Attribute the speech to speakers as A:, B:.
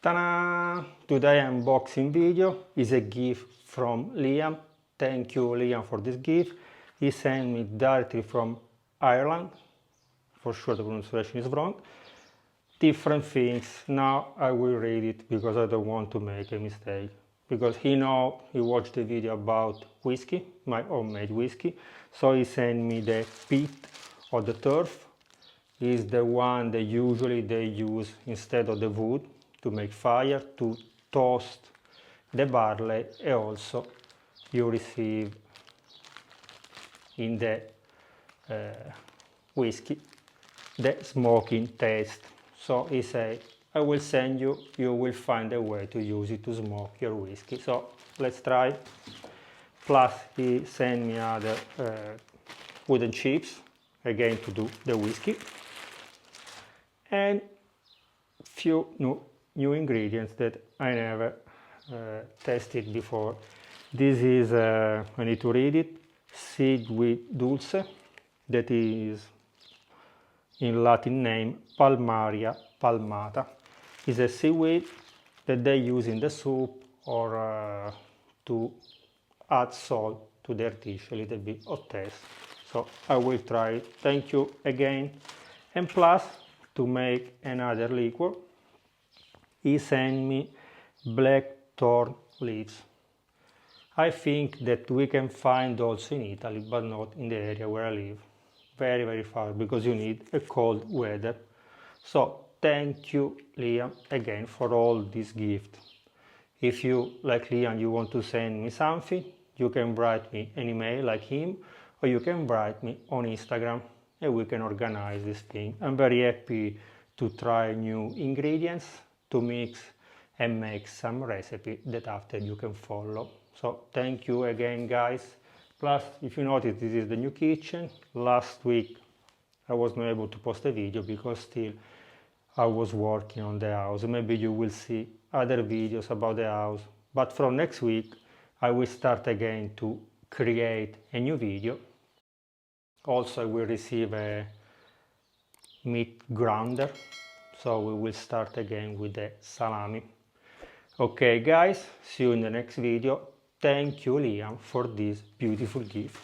A: Ta-da! Today unboxing video is a gift from Liam. Thank you, Liam, for this gift. He sent me directly from Ireland. For sure the pronunciation is wrong. Different things. Now I will read it because I don't want to make a mistake. Because he watched the video about whiskey, my homemade whiskey. So he sent me the PEAT or the turf. Is the one that usually they use instead of the wood to make fire, to toast the barley, and also you receive in the whiskey the smoking taste. So he said, I will send you, you will find a way to use it to smoke your whiskey. So let's try. Plus he sent me other wooden chips, again to do the whiskey. And few new ingredients that I never tested before. This is, I need to read it, seed with DULSE, that is in Latin name Palmaria palmata. It's a seaweed that they use in the soup or to add salt to their dish, a little bit of taste. So I will try it. Thank you again. And plus, to make another liquor, he sent me blackthorn leaves. I think that we can find also in Italy, but not in the area where I live. Very, very far, because you need a cold weather. So thank you, Liam, again for all this gift. If you, like Liam, you want to send me something, you can write me an email like him, or you can write me on Instagram, and we can organize this thing. I'm very happy to try new ingredients, to mix and make some recipe that after you can follow. So thank you again, guys. Plus, if you notice, this is the new kitchen. Last week I was not able to post a video because still I was working on the house. Maybe you will see other videos about the house, but from next week I will start again to create a new video. Also, I will receive a meat grinder, so we will start again with the salami. Okay guys, see you in the next video. Thank you, Liam, for this beautiful gift.